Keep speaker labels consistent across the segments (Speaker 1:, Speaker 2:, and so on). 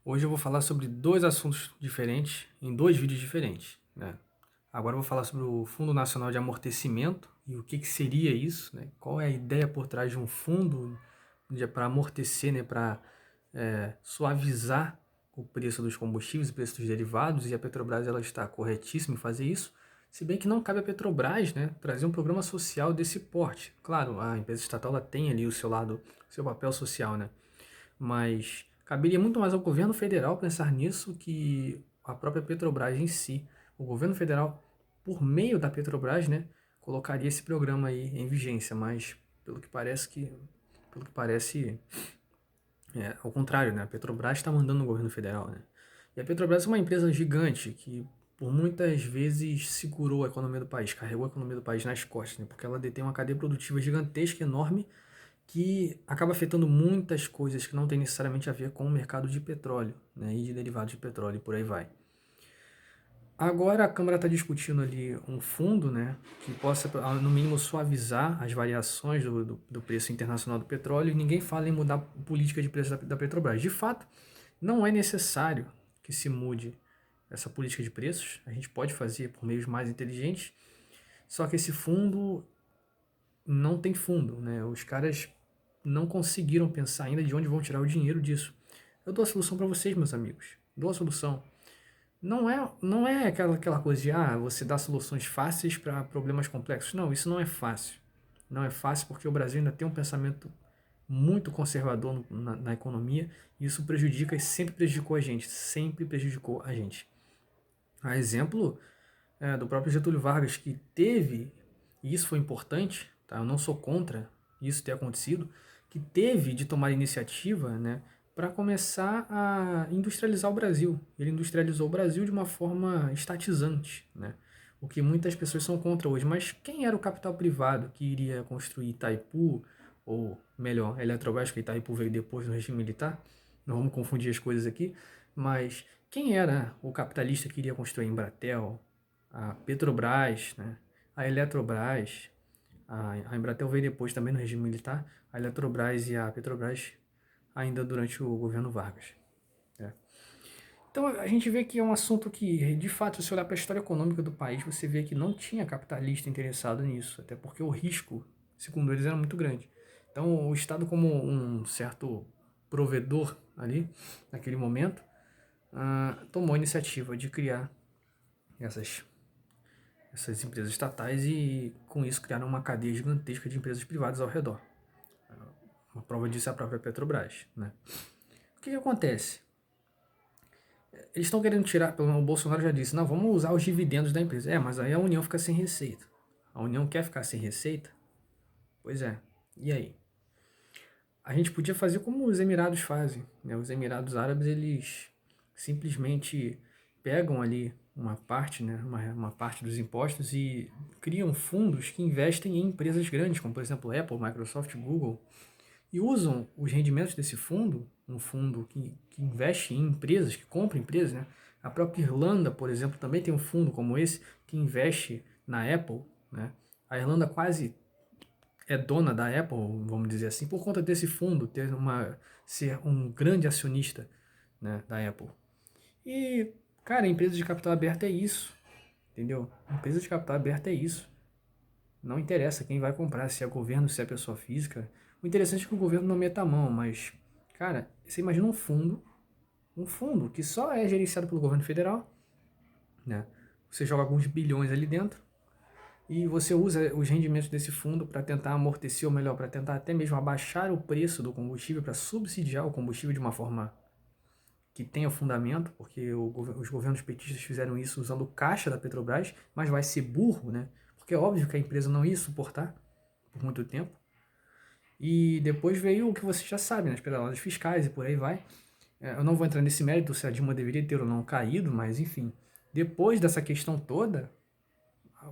Speaker 1: Hoje eu vou falar sobre dois assuntos diferentes, em dois vídeos diferentes, né? Agora eu vou falar sobre o Fundo Nacional de Amortecimento e o que seria isso, né? Qual é a ideia por trás de um fundo para amortecer, né? Para suavizar o preço dos combustíveis, o preço dos derivados, e a Petrobras ela está corretíssima em fazer isso, se bem que não cabe à Petrobras, né, trazer um programa social desse porte. Claro, a empresa estatal ela tem ali o seu lado, o seu papel social, né? Mas caberia muito mais ao governo federal pensar nisso que a própria Petrobras em si. O governo federal, por meio da Petrobras, né, colocaria esse programa aí em vigência, mas pelo que parece ao contrário, né? A Petrobras está mandando no governo federal, né? E a Petrobras é uma empresa gigante que por muitas vezes segurou a economia do país, carregou a economia do país nas costas, né? Porque ela detém uma cadeia produtiva gigantesca, enorme, que acaba afetando muitas coisas que não tem necessariamente a ver com o mercado de petróleo, né, e de derivados de petróleo e por aí vai. Agora a Câmara está discutindo ali um fundo, né, que possa, no mínimo, suavizar as variações do preço internacional do petróleo, e ninguém fala em mudar a política de preço da Petrobras. De fato, não é necessário que se mude essa política de preços, a gente pode fazer por meios mais inteligentes, só que esse fundo não tem fundo, né? Os caras não conseguiram pensar ainda de onde vão tirar o dinheiro disso. Eu dou a solução para vocês, meus amigos. Dou a solução. Não é aquela coisa de você dá soluções fáceis para problemas complexos. Não, isso não é fácil. Não é fácil porque o Brasil ainda tem um pensamento muito conservador na economia, e isso prejudica e sempre prejudicou a gente. Sempre prejudicou a gente. A exemplo do próprio Getúlio Vargas, que teve, e isso foi importante, tá? Eu não sou contra isso ter acontecido, que teve de tomar iniciativa, né, para começar a industrializar o Brasil. Ele industrializou o Brasil de uma forma estatizante, né? O que muitas pessoas são contra hoje. Mas quem era o capital privado que iria construir Itaipu, ou melhor, a Eletrobras, que Itaipu veio depois do regime militar? Não vamos confundir as coisas aqui. Mas quem era o capitalista que iria construir a Embratel, a Petrobras, né? A Eletrobras, a Embratel veio depois também no regime militar, a Eletrobras e a Petrobras ainda durante o governo Vargas, né? Então a gente vê que é um assunto que, de fato, se olhar para a história econômica do país, você vê que não tinha capitalista interessado nisso, até porque o risco, segundo eles, era muito grande. Então o Estado, como um certo provedor ali, naquele momento, tomou a iniciativa de criar essas essas empresas estatais e com isso criaram uma cadeia gigantesca de empresas privadas ao redor. Uma prova disso é a própria Petrobras, né? O que acontece? Eles estão querendo tirar, pelo menos o Bolsonaro já disse, não, vamos usar os dividendos da empresa. Mas aí a União fica sem receita. A União quer ficar sem receita? Pois é. E aí? A gente podia fazer como os Emirados fazem, né? Os Emirados Árabes, eles simplesmente pegam ali uma parte, né? Uma parte dos impostos e criam fundos que investem em empresas grandes, como por exemplo Apple, Microsoft, Google, e usam os rendimentos desse fundo, um fundo que investe em empresas, que compra empresas, né? A própria Irlanda, por exemplo, também tem um fundo como esse que investe na Apple, né? A Irlanda quase é dona da Apple, vamos dizer assim, por conta desse fundo ser um grande acionista, né, da Apple. E, cara, empresa de capital aberto é isso, entendeu? Empresa de capital aberto é isso. Não interessa quem vai comprar, se é governo, se é pessoa física. O interessante é que o governo não meta a mão, mas, cara, você imagina um fundo que só é gerenciado pelo governo federal, né? Você joga alguns bilhões ali dentro, e você usa os rendimentos desse fundo para tentar amortecer, ou melhor, para tentar até mesmo abaixar o preço do combustível, para subsidiar o combustível de uma forma que tenha fundamento, porque os governos petistas fizeram isso usando o caixa da Petrobras, mas vai ser burro, né? Porque é óbvio que a empresa não ia suportar por muito tempo. E depois veio o que você já sabe, né? As pedaladas fiscais e por aí vai. Eu não vou entrar nesse mérito se a Dilma deveria ter ou não caído, mas enfim. Depois dessa questão toda,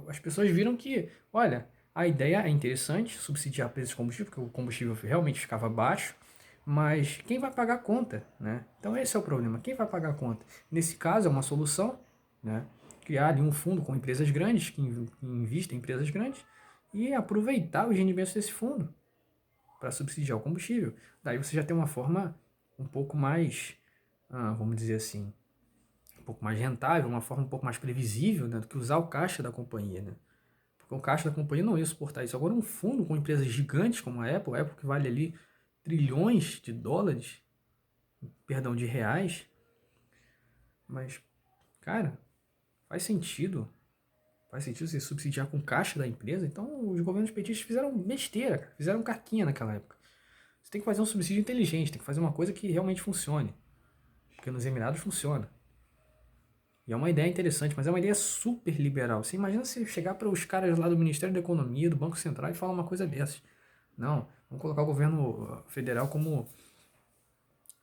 Speaker 1: as pessoas viram que, olha, a ideia é interessante, subsidiar preços de combustível, porque o combustível realmente ficava baixo, mas quem vai pagar a conta, né? Então esse é o problema, quem vai pagar a conta? Nesse caso é uma solução, né? Criar ali um fundo com empresas grandes, que investem em empresas grandes, e aproveitar os rendimentos desse fundo para subsidiar o combustível. Daí você já tem uma forma um pouco mais vamos dizer assim, um pouco mais rentável, uma forma um pouco mais previsível, né, do que usar o caixa da companhia, né? Porque o caixa da companhia não ia suportar isso. Agora um fundo com empresas gigantes como a Apple que vale ali trilhões de dólares, perdão, de reais, mas, cara, faz sentido. Faz sentido você subsidiar com caixa da empresa? Então os governos petistas fizeram besteira, cara. Fizeram caquinha naquela época. Você tem que fazer um subsídio inteligente, tem que fazer uma coisa que realmente funcione. Porque nos Emirados funciona. E é uma ideia interessante, mas é uma ideia super liberal. Você imagina se chegar para os caras lá do Ministério da Economia, do Banco Central e falar uma coisa dessas. Não, vamos colocar o governo federal como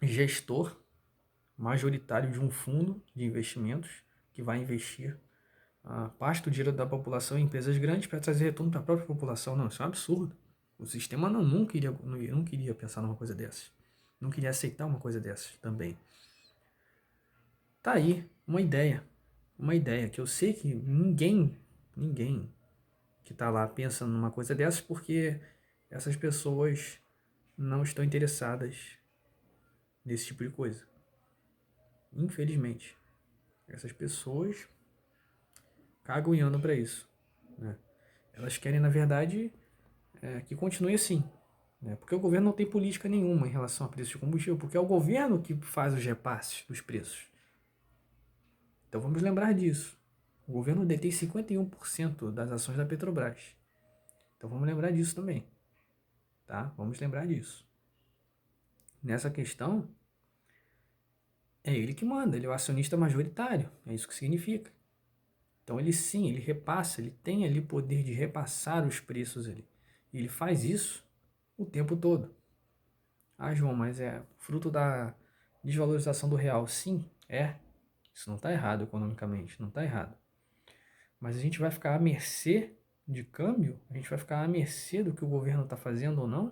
Speaker 1: gestor majoritário de um fundo de investimentos que vai investir parte do dinheiro da população em empresas grandes para trazer retorno para a própria população. Não, isso é um absurdo. O sistema não queria pensar numa coisa dessas. Não queria aceitar uma coisa dessas também. Tá aí, uma ideia. Uma ideia que eu sei que ninguém que tá lá pensa numa coisa dessas porque essas pessoas não estão interessadas nesse tipo de coisa. Infelizmente. Essas pessoas cagam e andam para isso, né? Elas querem, na verdade, que continue assim, né? Porque o governo não tem política nenhuma em relação a preço de combustível, porque é o governo que faz os repasses dos preços. Então vamos lembrar disso. O governo detém 51% das ações da Petrobras. Então vamos lembrar disso também, tá? Vamos lembrar disso. Nessa questão, é ele que manda, ele é o acionista majoritário, é isso que significa. Então ele sim, ele repassa, ele tem ali poder de repassar os preços ali. E ele faz isso o tempo todo. Ah, João, mas é fruto da desvalorização do real. Sim, é. Isso não está errado economicamente, não está errado. Mas a gente vai ficar à mercê de câmbio? A gente vai ficar à mercê do que o governo está fazendo ou não?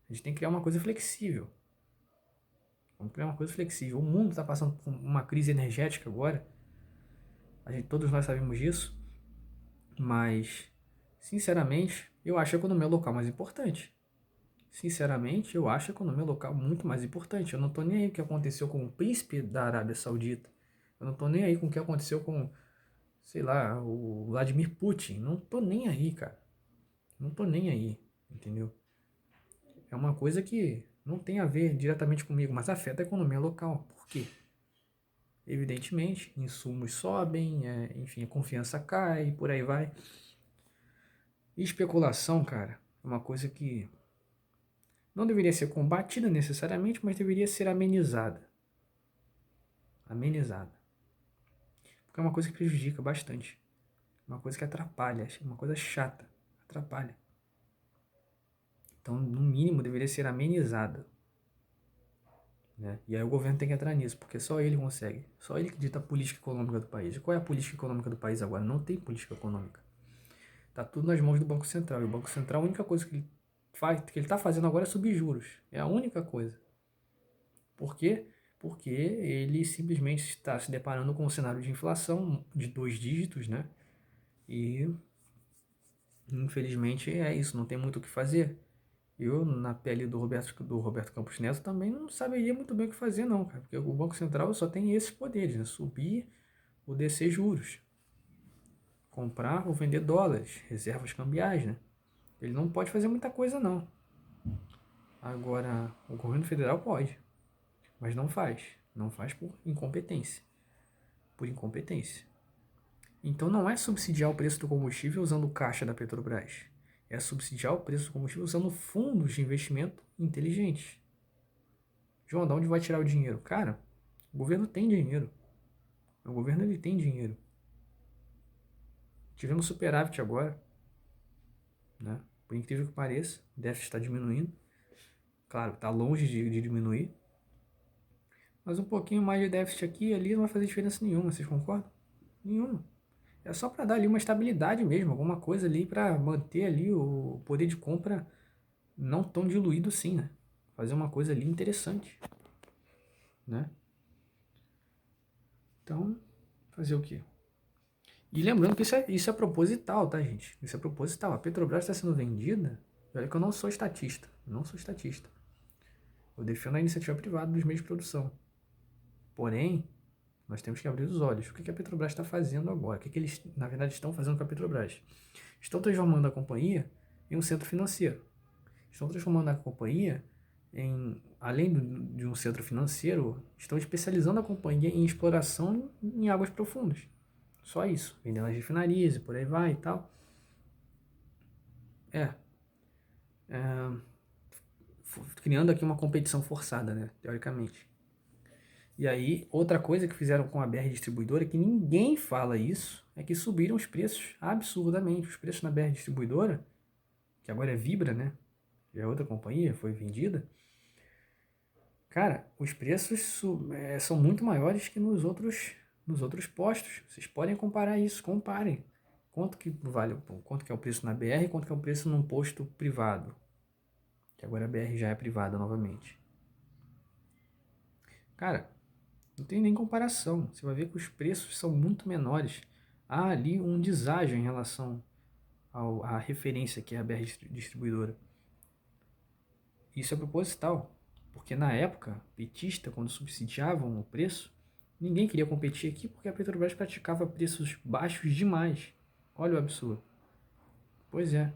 Speaker 1: A gente tem que criar uma coisa flexível. Vamos criar uma coisa flexível. O mundo está passando por uma crise energética agora. Todos nós sabemos disso. Mas, sinceramente, eu acho a economia local mais importante. Sinceramente, eu acho a economia local muito mais importante. Eu não estou nem aí com o que aconteceu com o príncipe da Arábia Saudita. Eu não estou nem aí com o que aconteceu com, sei lá, o Vladimir Putin. Não estou nem aí, cara. Não estou nem aí, entendeu? É uma coisa que não tem a ver diretamente comigo, mas afeta a economia local. Por quê? Evidentemente, insumos sobem, enfim, a confiança cai, por aí vai. E especulação, cara, é uma coisa que não deveria ser combatida necessariamente, mas deveria ser amenizada. Amenizada. Porque é uma coisa que prejudica bastante. Uma coisa que atrapalha, uma coisa chata. Atrapalha. Então, no mínimo, deveria ser amenizada. Né? E aí o governo tem que entrar nisso, porque só ele consegue. Só ele que dita a política econômica do país. E qual é a política econômica do país agora? Não tem política econômica. Tá tudo nas mãos do Banco Central. E o Banco Central, a única coisa que ele faz, que ele tá fazendo agora é subir juros. É a única coisa. Por quê? Porque ele simplesmente está se deparando com um cenário de inflação de 2 dígitos, né? E infelizmente é isso, não tem muito o que fazer. Eu, na pele do Roberto Campos Neto, também não saberia muito bem o que fazer, não, cara. Porque o Banco Central só tem esses poderes, né? Subir ou descer juros. Comprar ou vender dólares, reservas cambiais, né? Ele não pode fazer muita coisa, não. Agora, o governo federal pode, mas não faz. Não faz por incompetência. Por incompetência. Então não é subsidiar o preço do combustível usando o caixa da Petrobras. É subsidiar o preço do combustível usando fundos de investimento inteligentes. João, de onde vai tirar o dinheiro? Cara, o governo tem dinheiro. O governo ele tem dinheiro. Tivemos superávit agora. Né? Por incrível que pareça, o déficit está diminuindo. Claro, está longe de diminuir. Mas um pouquinho mais de déficit aqui e ali não vai fazer diferença nenhuma, vocês concordam? Nenhuma. É só para dar ali uma estabilidade mesmo, alguma coisa ali para manter ali o poder de compra não tão diluído assim, né? Fazer uma coisa ali interessante, né? Então, fazer o quê? E lembrando que isso é proposital, tá, gente? Isso é proposital. A Petrobras está sendo vendida. Olha que eu não sou estatista. Não sou estatista. Eu defendo a iniciativa privada dos meios de produção. Porém, nós temos que abrir os olhos. O que a Petrobras está fazendo agora? O que eles, na verdade, estão fazendo com a Petrobras? Estão transformando a companhia em um centro financeiro. Estão transformando a companhia além de um centro financeiro, estão especializando a companhia em exploração em águas profundas. Só isso. Vendendo as refinarias e por aí vai e tal. Criando aqui uma competição forçada, né? Teoricamente. E aí, outra coisa que fizeram com a BR Distribuidora, que ninguém fala isso, é que subiram os preços absurdamente. Os preços na BR Distribuidora, que agora é Vibra, né? Já é outra companhia, foi vendida. Cara, os preços são muito maiores que nos outros postos. Vocês podem comparar isso, comparem. Quanto que vale, quanto que é o preço na BR e quanto que é o preço num posto privado. Que agora a BR já é privada novamente. Cara, não tem nem comparação. Você vai ver que os preços são muito menores. Há ali um deságio em relação à referência que é a BR Distribuidora. Isso é proposital, porque na época, petista, quando subsidiavam o preço, ninguém queria competir aqui porque a Petrobras praticava preços baixos demais. Olha o absurdo. Pois é.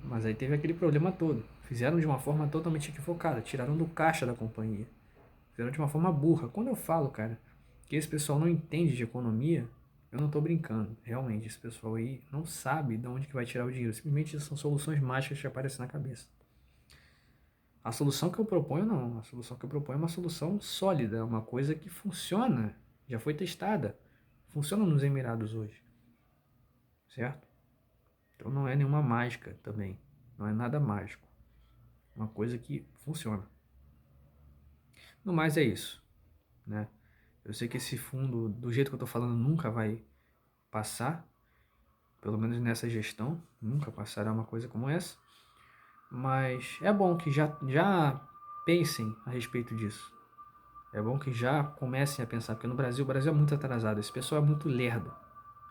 Speaker 1: Mas aí teve aquele problema todo. Fizeram de uma forma totalmente equivocada, tiraram do caixa da companhia. Fizeram de uma forma burra. Quando eu falo, cara, que esse pessoal não entende de economia, eu não tô brincando. Realmente, esse pessoal aí não sabe de onde que vai tirar o dinheiro. Simplesmente são soluções mágicas que aparecem na cabeça. A solução que eu proponho, não. A solução que eu proponho é uma solução sólida, uma coisa que funciona, já foi testada. Funciona nos Emirados hoje. Certo? Então não é nenhuma mágica também. Não é nada mágico. Uma coisa que funciona. No mais é isso, né? Eu sei que esse fundo, do jeito que eu tô falando, nunca vai passar. Pelo menos nessa gestão. Nunca passará uma coisa como essa. Mas é bom que já pensem a respeito disso. É bom que já comecem a pensar, porque no Brasil, o Brasil é muito atrasado, esse pessoal é muito lerdo.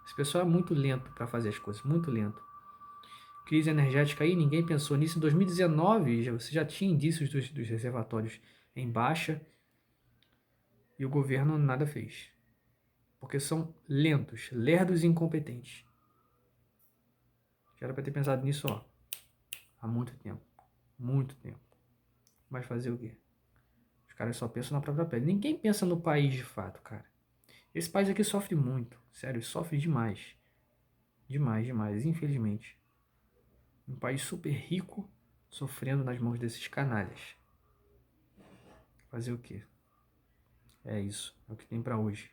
Speaker 1: Esse pessoal é muito lento para fazer as coisas, muito lento. Crise energética aí, ninguém pensou nisso. Em 2019, você já tinha indícios dos reservatórios em baixa e o governo nada fez. Porque são lentos, lerdos e incompetentes. Já era para ter pensado nisso, ó, há muito tempo. Muito tempo. Mas fazer o quê? Os caras só pensam na própria pele. Ninguém pensa no país de fato, cara. Esse país aqui sofre muito. Sério, sofre demais. Demais, demais, infelizmente. Um país super rico sofrendo nas mãos desses canalhas. Fazer o quê? É isso. É o que tem pra hoje.